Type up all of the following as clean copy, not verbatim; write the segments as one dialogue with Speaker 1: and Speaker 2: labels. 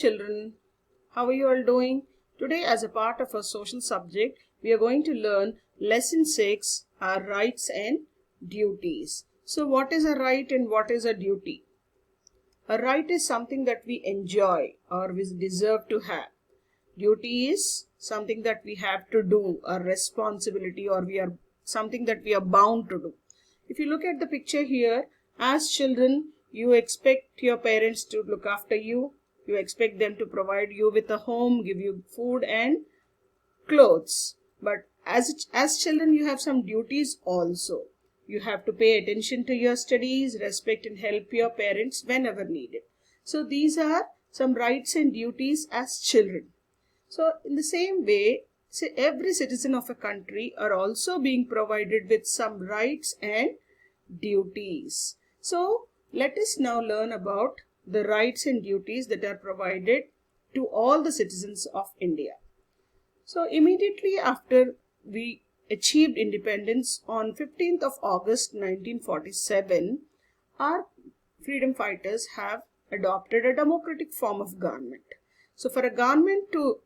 Speaker 1: Children, how are you all doing? Today, as a part of our social subject, we are going to learn lesson 6, our rights and duties. So what is a right and what is a duty? A right is something that we enjoy or we deserve to have. Duty is something that we have to do, a responsibility, or we are something that we are bound to do. If you look at the picture here, as children, you expect your parents to look after you. You expect them to provide you with a home, give you food and clothes. But as children, you have some duties also. You have to pay attention to your studies, respect and help your parents whenever needed. So these are some rights and duties as children. So in the same way, every citizen of a country are also being provided with some rights and duties. So let us now learn about the rights and duties that are provided to all the citizens of India. So immediately after we achieved independence on 15th of August 1947, our freedom fighters have adopted a democratic form of government. So for a government to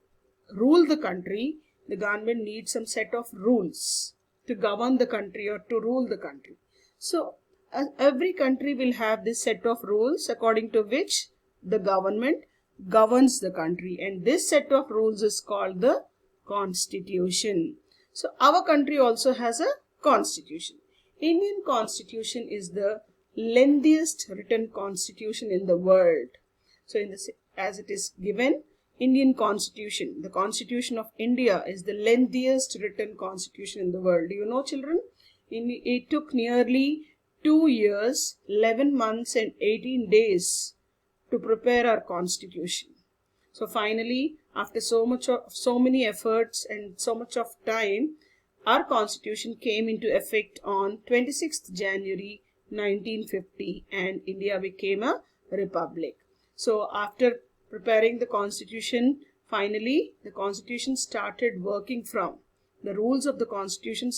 Speaker 1: rule the country, the government needs some set of rules to govern the country or to rule the country. So every country will have this set of rules according to which the government governs the country, and this set of rules is called the Constitution. So our country also has a constitution. Indian Constitution is the lengthiest written constitution in the world. So as it is given, Indian Constitution, the Constitution of India is the lengthiest written constitution in the world. Do you know, children? It took nearly 2 years, 11 months and 18 days to prepare our constitution. So finally, after so many efforts and so much of time, our constitution came into effect on 26th January 1950 and India became a republic. So after preparing the constitution, finally the constitution started working from, the rules of the constitution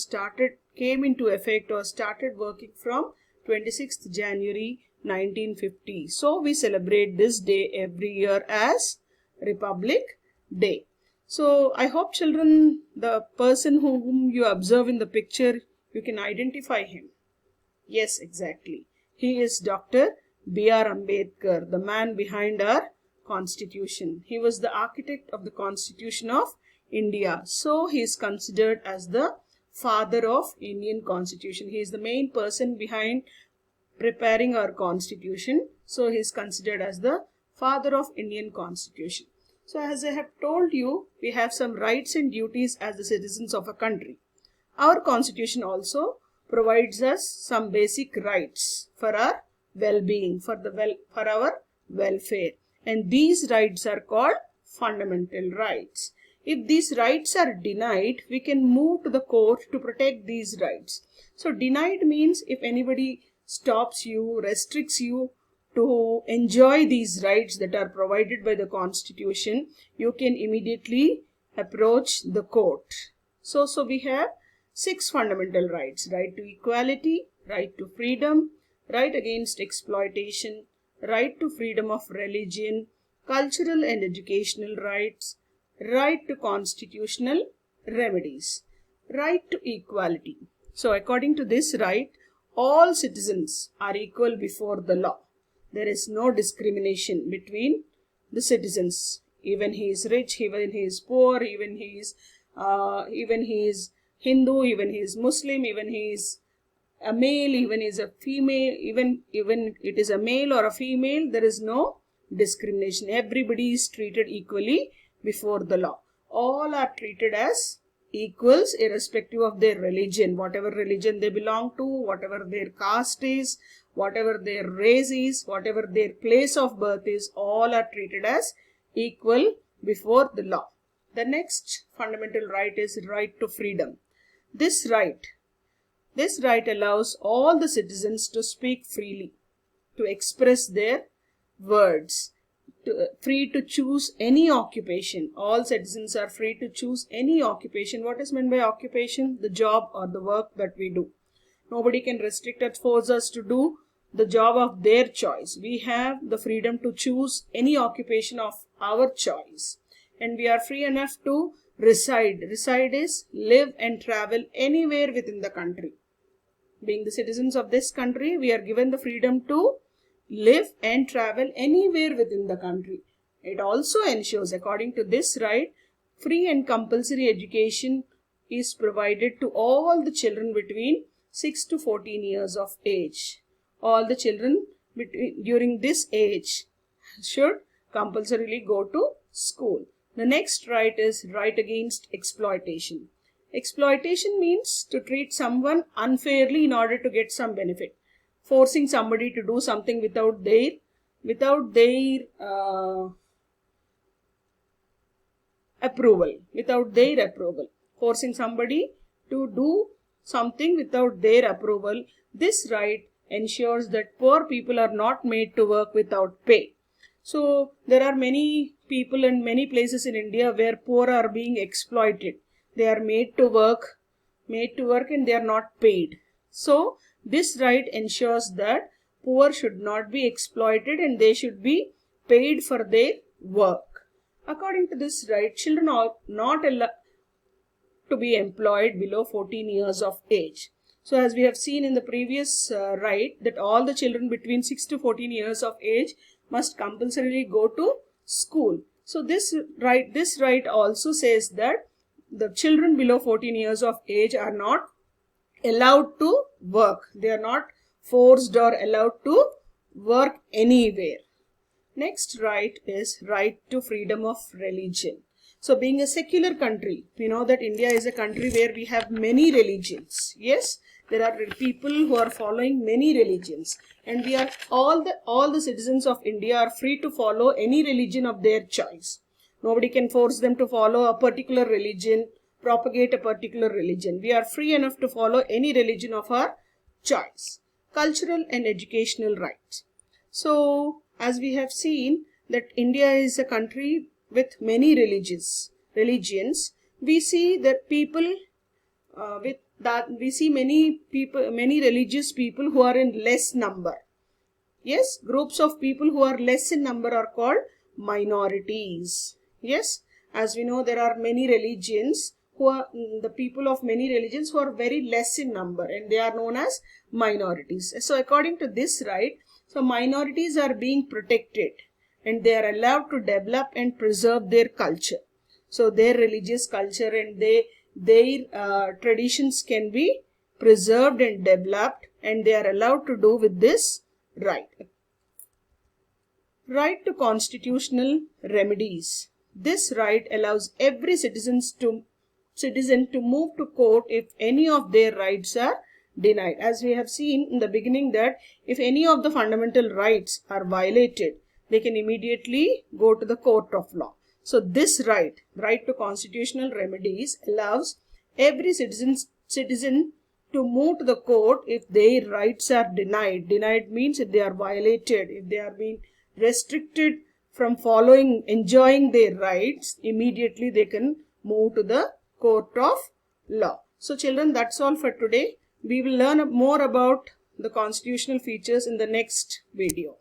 Speaker 1: came into effect or started working from 26th January 1950. So we celebrate this day every year as Republic Day. So I hope, children, the person whom you observe in the picture, you can identify him. Yes, exactly. He is Dr. B.R. Ambedkar, the man behind our constitution. He was the architect of the Constitution of India. So he is considered as the father of Indian Constitution. He is the main person behind preparing our constitution. So he is considered as the father of Indian Constitution. So as I have told you, we have some rights and duties as the citizens of a country. Our constitution also provides us some basic rights for our well-being, for our welfare. And these rights are called fundamental rights. If these rights are denied, we can move to the court to protect these rights. So denied means if anybody stops you, restricts you to enjoy these rights that are provided by the constitution, you can immediately approach the court. So we have 6 fundamental rights: right to equality, right to freedom, right against exploitation, right to freedom of religion, cultural and educational rights, right to constitutional remedies, right to equality. So according to this right, all citizens are equal before the law. There is no discrimination between the citizens. Even he is rich, even he is poor, even he is Hindu, even he is Muslim, even he is a male, even he is a female, even it is a male or a female, there is no discrimination. Everybody is treated equally before the law. All are treated as equals irrespective of their religion, whatever religion they belong to, whatever their caste is, whatever their race is, whatever their place of birth is, all are treated as equal before the law. The next fundamental right is right to freedom. This right allows all the citizens to speak freely, to express their words, free to choose any occupation. All citizens are free to choose any occupation. What is meant by occupation? The job or the work that we do. Nobody can restrict or force us to do the job of their choice. We have the freedom to choose any occupation of our choice. And we are free enough to reside. Reside is live and travel anywhere within the country. Being the citizens of this country, we are given the freedom to live and travel anywhere within the country. It also ensures, according to this right, free and compulsory education is provided to all the children between 6 to 14 years of age. All the children during this age should compulsorily go to school. The next right is right against exploitation. Exploitation means to treat someone unfairly in order to get some benefit. Forcing somebody to do something without their approval. Forcing somebody to do something without their approval. This right ensures that poor people are not made to work without pay. So there are many people in many places in India where poor are being exploited. They are made to work and they are not paid. So this right ensures that poor should not be exploited and they should be paid for their work. According to this right, children are not allowed to be employed below 14 years of age. So as we have seen in the previous right, that all the children between 6 to 14 years of age must compulsorily go to school. So this right also says that the children below 14 years of age are not allowed to work. They are not forced or allowed to work anywhere. Next right is right to freedom of religion. So being a secular country, we know that India is a country where we have many religions. Yes, there are people who are following many religions, and we are all the citizens of India are free to follow any religion of their choice. Nobody can force them to follow a particular religion, propagate a particular religion. We are free enough to follow any religion of our choice. Cultural and educational rights. So as we have seen that India is a country with many religions, we see that many religious people who are in less number. Yes, groups of people who are less in number are called minorities. Yes, as we know, there are many religions the people of many religions who are very less in number, and they are known as minorities. So according to this right, so minorities are being protected and they are allowed to develop and preserve their culture. So their religious culture and their traditions can be preserved and developed, and they are allowed to do with this right. Right to constitutional remedies. This right allows every citizen to move to court if any of their rights are denied. As we have seen in the beginning that if any of the fundamental rights are violated, they can immediately go to the court of law. So this right to constitutional remedies, allows every citizen to move to the court if their rights are denied. Denied means if they are violated, if they are being restricted from enjoying their rights, immediately they can move to the court of law. So children, that's all for today. We will learn more about the constitutional features in the next video.